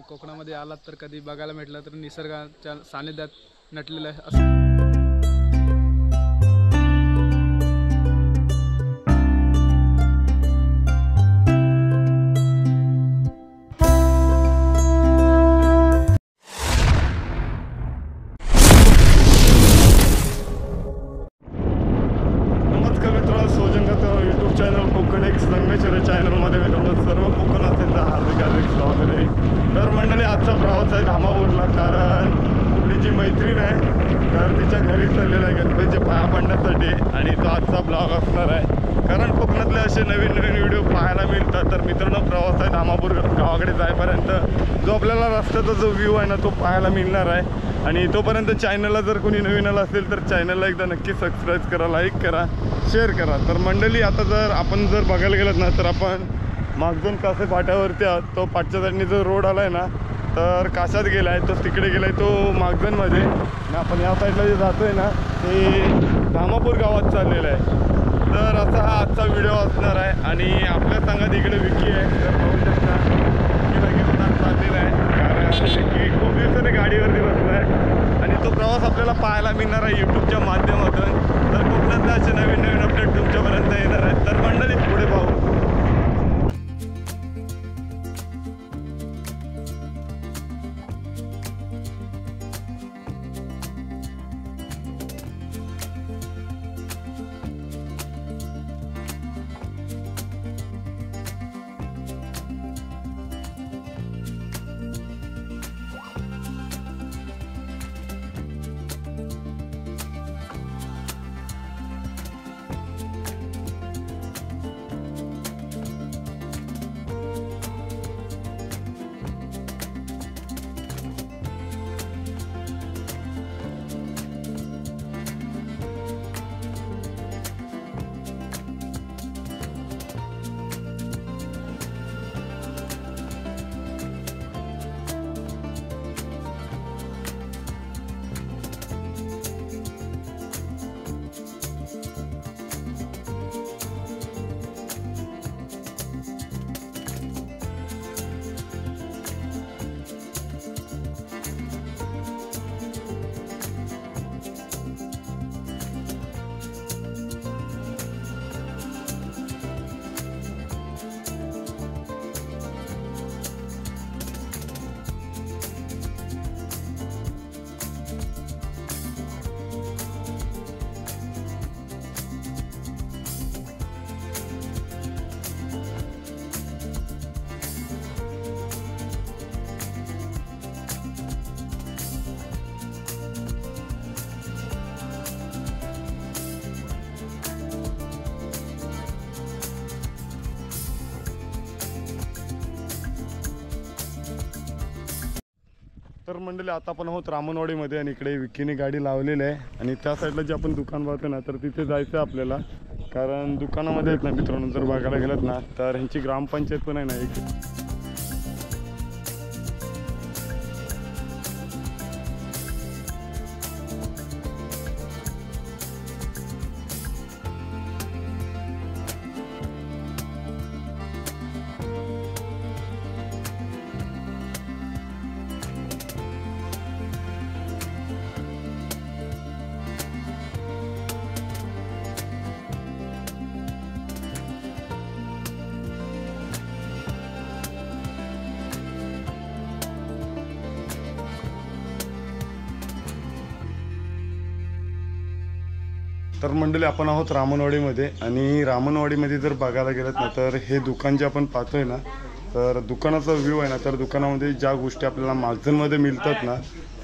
कोकणामध्ये आलात तर कधी बघायला भेटलं तर निसर्गाच्या सानिध्यात नटलेलं आहे असं नवीन व्हिडिओ पाहायला मिळतात। तर मित्रांनो प्रवास आहे धामापूर गावाकडे जाईपर्यंत जो आपल्याला रस्त्याचा जो व्ह्यू आहे ना तो पाहायला मिळणार आहे। आणि तोपर्यंत चॅनलला जर कोणी नवीन आला असेल तर चॅनलला एकदा नक्की सबस्क्राईब करा, लाईक करा, शेअर करा। तर मंडळी आता जर आपण बघायला गेलात ना तर आपण मागजन कासे फाट्यावरती आहोत। तो पाठच्या साईडने जो रोड आला आहे ना तर काशात गेला आहे, तो तिकडे गेला आहे, तो मागजनमध्ये। आणि आपण या साईडला जे जातो आहे ना ते धामापूर गावात चाललेलं आहे। तर असा हा आजचा व्हिडिओ असणार आहे। आणि आपल्या संघात इकडे विकी आहे, तर पाहू शकता विकीला घेऊन आज चाललेला आहे, कारण विकी खूप दिवसाने गाडीवरती बसला आहे। आणि तो प्रवास आपल्याला पाहायला मिळणार आहे यूट्यूबच्या माध्यमातून। तर कोकणातले असे नवीन नवीन अपडेट तुमच्यापर्यंत येणार आहेत। तर मंडळी पुढे पाहू। तर मंडळी आता आपण आहोत रामनवाडीमध्ये आणि इकडे विकीने गाडी लावलेली आहे। आणि त्या साईडला जे आपण दुकान पाहतो ना तर तिथे जायचं आहे आपल्याला, कारण दुकानामध्ये आहेत ना मित्रांनो जर बघायला गेलात ना तर ह्यांची ग्रामपंचायत पण आहे ना एक। तर मंडळी आपण आहोत रामनवाडीमध्ये आणि रामनवाडीमध्ये जर बघायला गेलात ना तर हे दुकान जे आपण पाहतोय ना तर दुकानाचा व्ह्यू आहे ना तर दुकानामध्ये ज्या गोष्टी आपल्याला मागझनमध्ये मिळतात ना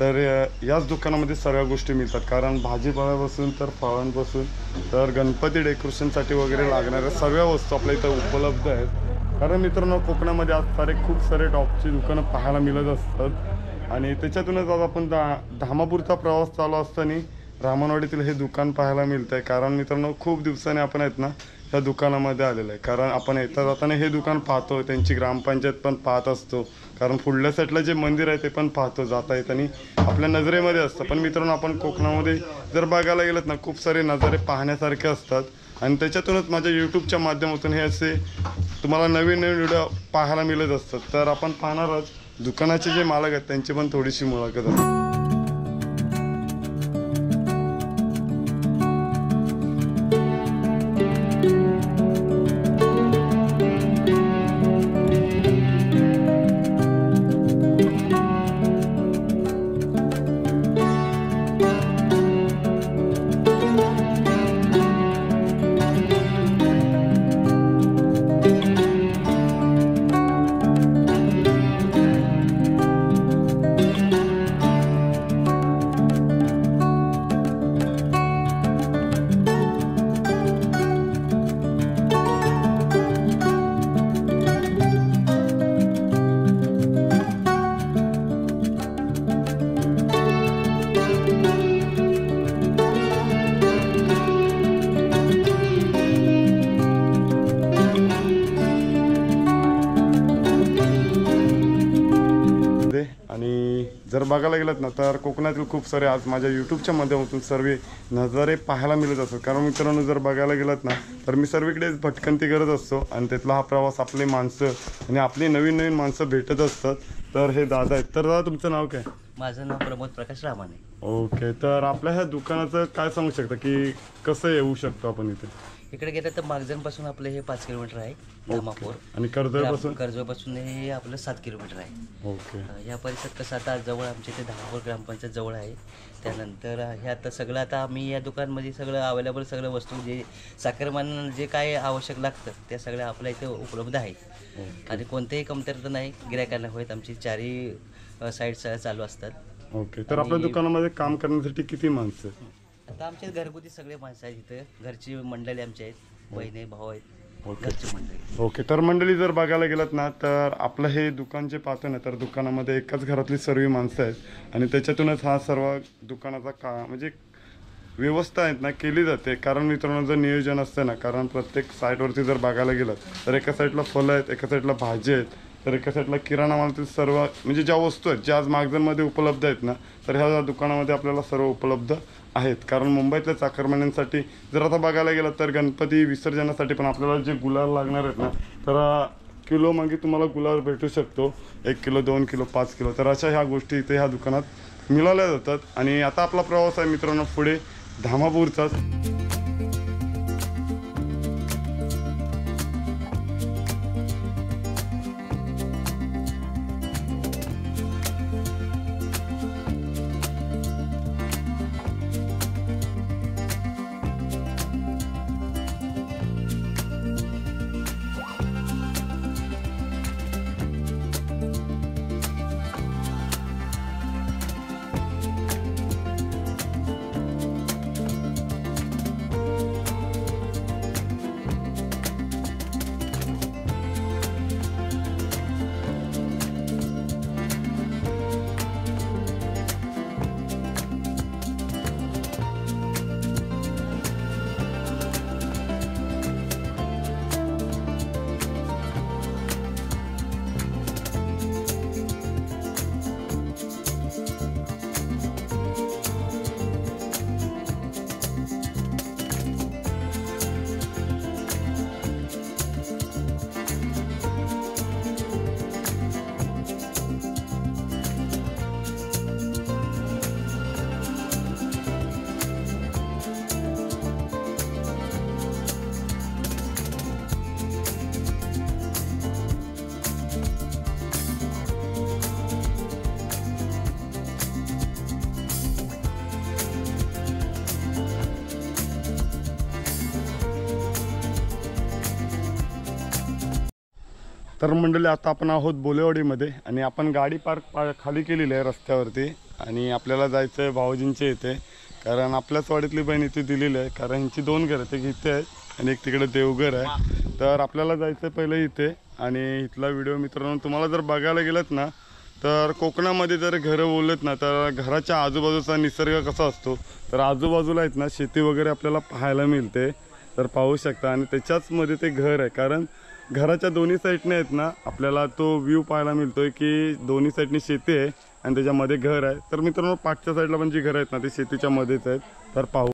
तर याच दुकानामध्ये सगळ्या गोष्टी मिळतात। कारण भाजीपाल्यापासून तर फळांपासून तर गणपती डेकोरेशनसाठी वगैरे लागणाऱ्या सगळ्या वस्तू आपल्या इथं उपलब्ध आहेत। कारण मित्रांनो कोकणामध्ये आज खूप सारे टॉपची दुकानं पाहायला मिळत असतात आणि त्याच्यातूनच आज आपण धामापूरचा प्रवास चालू असताना रामनवाडीतील हे दुकान पाहायला मिळतंय। कारण मित्रांनो खूप दिवसांनी आपण आहेत ना या दुकानामध्ये आलेलो आहे, कारण आपण येता जाताना हे दुकान पाहतो, त्यांची ग्रामपंचायत पण पाहत असतो, कारण पुढल्या साईडला जे मंदिर आहे ते पण पाहतो जाता येताना आपल्या नजरेमध्ये असतं। पण मित्रांनो आपण कोकणामध्ये जर बघायला गेलात ना खूप सारे नजारे पाहण्यासारखे असतात आणि त्याच्यातूनच माझ्या यूट्यूबच्या माध्यमातून हे असे तुम्हाला नवीन नवीन व्हिडिओ पाहायला मिळत असतात। तर आपण पाहणार आहोत दुकानाचे जे मालक आहेत त्यांची पण थोडीशी मुलाखत आहे. आणि जर बघायला गेलात ना तर कोकणातील खूप सारे आज माझ्या यूट्यूबच्या माध्यमातून सर्व नजारे पाहायला मिळत असतात. कारण मित्रांनो जर बघायला गेलात ना तर मी सर्वीकडे भटकंती करत असतो आणि त्यातला हा प्रवास आपली माणसं आणि आपली नवीन नवीन माणसं भेटत असतात. तर हे दादा आहेत. तर दादा तुमचं नाव काय? माझं नाव प्रमोद प्रकाश रामाने. ओके, तर आपल्या ह्या दुकानाचं काय सांगू शकता की कसं येऊ शकतो आपण इथे? इकडे गेलं तर मागजनपासून आपलं हे 5 किलोमीटर आहे धामापूर. आणि कर्जतपासून? कर्जतपासून हे आपलं 7 किलोमीटर आहे. ओके. या परिसरात कसं आता जवळ आमच्या इथे धामापूर ग्रामपंचायत जवळ आहे. त्यानंतर हे आता सगळं आता आम्ही या दुकानमध्ये सगळं अवेलेबल सगळं वस्तू जे साखरमान जे काय आवश्यक लागतं त्या सगळ्या आपल्या इथे उपलब्ध आहेत. आणि कोणतेही कमतरता नाही गिरायकांना होत. आमची चारही साईड्स चालू असतात. ओके, तर आपल्या दुकानामध्ये काम करण्यासाठी किती माणसं? आता आमचे घरगुती सगळे माणसं आहेत इथं. घरची मंडळी आमची आहेत, बहिणी भाऊ आहेत, ओके. घरची मंडळी. ओके, तर मंडळी जर बघायला गेलात ना तर आपलं हे दुकान जे पाहतो ना तर दुकानामध्ये एकाच घरातली सर्व माणसं आहेत आणि त्याच्यातूनच हा सर्व दुकानाचा म्हणजे व्यवस्था आहेत ना केली जाते. कारण मित्रांनो जर नियोजन असतं ना, कारण प्रत्येक साईडवरती जर बघायला गेलात तर एका साईडला फळं आहेत, एका साईडला भाजी आहेत, तर एका साईडला किराणा मालातील सर्व म्हणजे ज्या वस्तू आहेत ज्या आज मागजनमध्ये उपलब्ध आहेत ना तर ह्या दुकानामध्ये आपल्याला सर्व उपलब्ध आहेत. कारण मुंबईतल्या चाकरमान्यांसाठी जर आता बघायला गेलं तर गणपती विसर्जनासाठी पण आपल्याला जे गुलाल लागणार आहेत ना तर किलो मागे तुम्हाला गुलाल भेटू शकतो. 1 किलो, 2 किलो, 5 किलो. तर अशा ह्या गोष्टी इथे ह्या दुकानात मिळवल्या जातात. आणि आता आपला प्रवास आहे मित्रांनो पुढे धामापूरचाच. तर मंडळी आता आपण आहोत बोलेवाडीमध्ये आणि आपण गाडी खाली केलेली आहे रस्त्यावरती आणि आपल्याला जायचं आहे भाऊजींच्या इथे. कारण आपल्याच वाडीतली बहीण इथे दिलेली आहे. कारण यांची 2 घरं आहेत, एक इथे आहेत आणि एक तिकडे देवघर आहे. तर आपल्याला जायचं आहे पहिलं इथे. आणि इथला व्हिडिओ मित्रांनो तुम्हाला जर बघायला गेलात ना तर कोकणामध्ये जर घरं बोलत ना तर घराच्या आजूबाजूचा निसर्ग कसा असतो तर आजूबाजूला आहेत ना शेती वगैरे आपल्याला पाहायला मिळते. तर पाहू शकता आणि त्याच्याच मध्ये ते घर आहे. कारण घराच्या दोन्ही साईडने आहेत ना आपल्याला तो व्ह्यू पाहायला मिळतोय की दोन्ही साईडने शेती आहे आणि त्याच्यामध्ये घर आहे. तर मित्रांनो पाठच्या साईडला पण जी घरं आहेत ना ती शेतीच्या मध्येच आहेत. तर पाहू.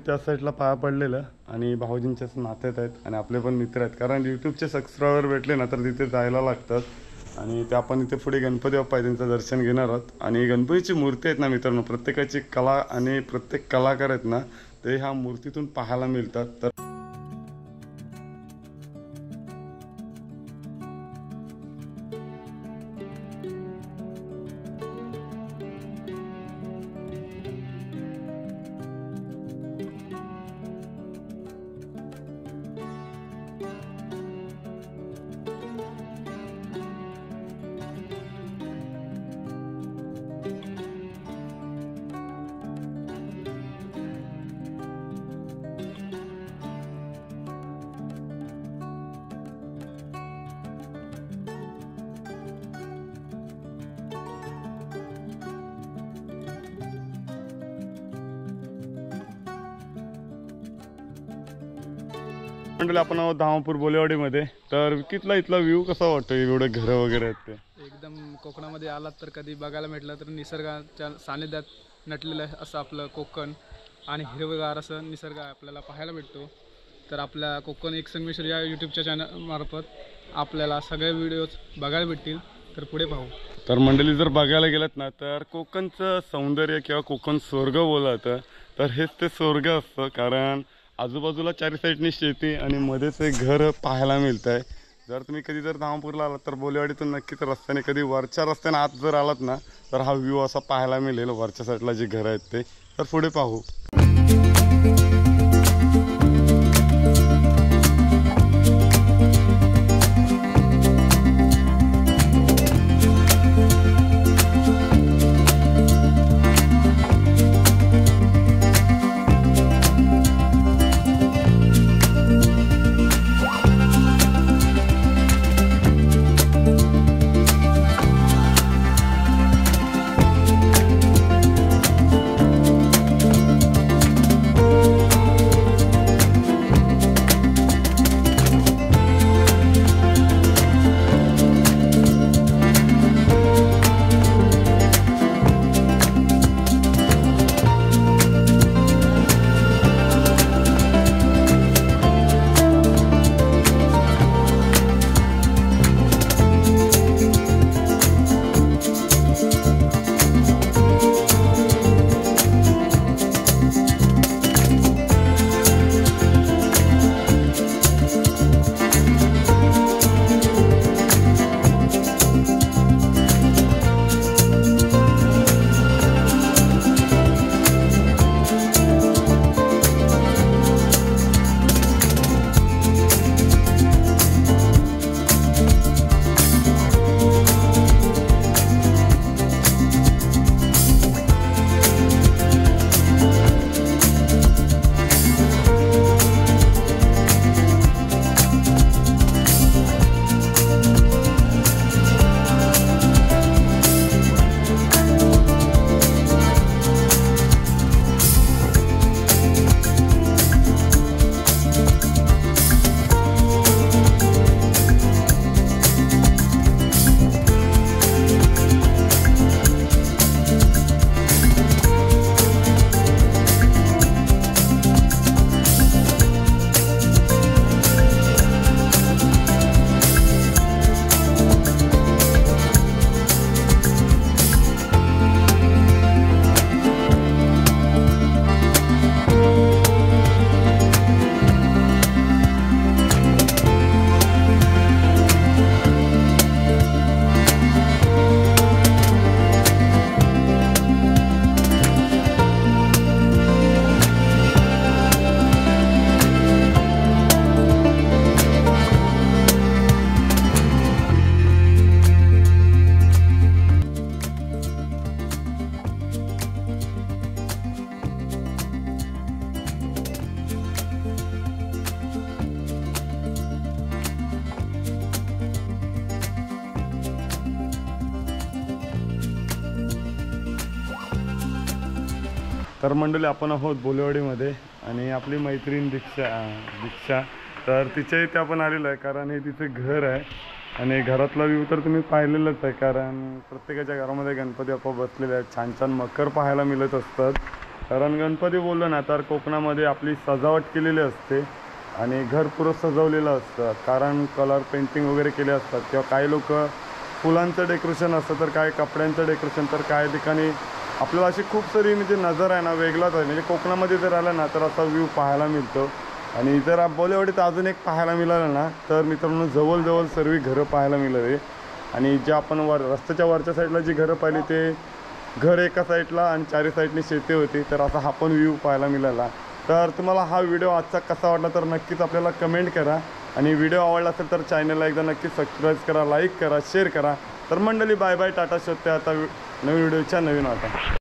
त्या साईडला पाया पडलेलं आणि भाऊजींच्याच नात्यात आहेत आणि आपले पण मित्र आहेत, कारण यूट्यूबचे सबस्क्रायबर भेटले ना तर तिथे जायला लागतात आणि ते आपण इथे पुढे गणपती बाप्पा आहे त्यांचं दर्शन घेणार आहोत. आणि गणपतीची मूर्ती आहेत ना मित्रांनो, प्रत्येकाची कला आणि प्रत्येक कलाकार आहेत ना ते ह्या मूर्तीतून पाहायला मिळतात. तर मंडळी आपण आहोत धामापूर बोलेवाडीमध्ये. तर कितला इथला व्ह्यू कसा वाटतो, एवढे घरं वगैरे आहेत ते? एकदम कोकणामध्ये आलात तर कधी बघायला भेटलं तर निसर्गाच्या सानिध्यात नटलेलं असं आपलं कोकण आणि हिरवेगार असं निसर्ग आपल्याला पाहायला भेटतो. तर आपल्या कोकण एक संगमेश्वर या यूट्यूबच्या चॅनलमार्फत आपल्याला सगळे व्हिडिओज बघायला भेटतील, तर पुढे पाहू. तर मंडळी जर बघायला गेलात ना तर कोकणचं सौंदर्य किंवा कोकण स्वर्ग बोलायचं तर हेच ते स्वर्ग असतं, कारण आजूबाजूला चारी साईडनी शेती आणि मध्येच एक घर पाहायला मिळतं आहे. जर तुम्ही कधी जर धामपूरला आलात तर बोलेवाडीतून नक्कीच रस्त्याने कधी वरच्या रस्त्याने आत जर आलात ना तर हा व्ह्यू असा पाहायला मिळेल वरच्या साईडला जी घरं आहेत ते. तर पुढे पाहू. तर मंडळी आपण आहोत बोलेवाडीमध्ये आणि आपली मैत्रीण दीक्षा तर तिच्या इथे आपण आलेलो आहे, कारण हे तिचं घर आहे आणि घरातला व्ह्यू तर तुम्ही पाहिलेलंच आहे, कारण प्रत्येकाच्या घरामध्ये गणपती बाप्पा बसलेले आहेत. छान छान मकर पाहायला मिळत असतात कारण गणपती बोललो ना तर कोकणामध्ये आपली सजावट केलेली असते आणि घर पुरं सजवलेलं असतं, कारण कलर पेंटिंग वगैरे केले असतात किंवा काही लोक फुलांचं डेकोरेशन असतं, तर काही कपड्यांचं डेकोरेशन, तर काही ठिकाणी आपल्याला अशी खूप सारी म्हणजे नजर आहे ना वेगळाच आहे. म्हणजे कोकणामध्ये जर आलं ना तर असा व्ह्यू पाहायला मिळतो. आणि जर बोलेवाडीत अजून एक पाहायला मिळालं ना तर मित्रांनो जवळजवळ सर्व घरं पाहायला मिळाली. आणि जे आपण रस्त्याच्या वरच्या साईडला जी घरं पाहिली ते घर एका साईडला आणि चारी साईडनी शेती होती, तर असा हा पण व्ह्यू पाहायला मिळाला. तर तुम्हाला हा व्हिडिओ आजचा कसा वाटला तर नक्कीच आपल्याला कमेंट करा. आणि व्हिडिओ आवडला असेल तर चॅनलला एकदा नक्कीच सबस्क्राईब करा, लाईक करा, शेअर करा. तर मंडळी बाय बाय, टाटा, शोधते आता नवीन व्हिडिओच्या नवीन आता.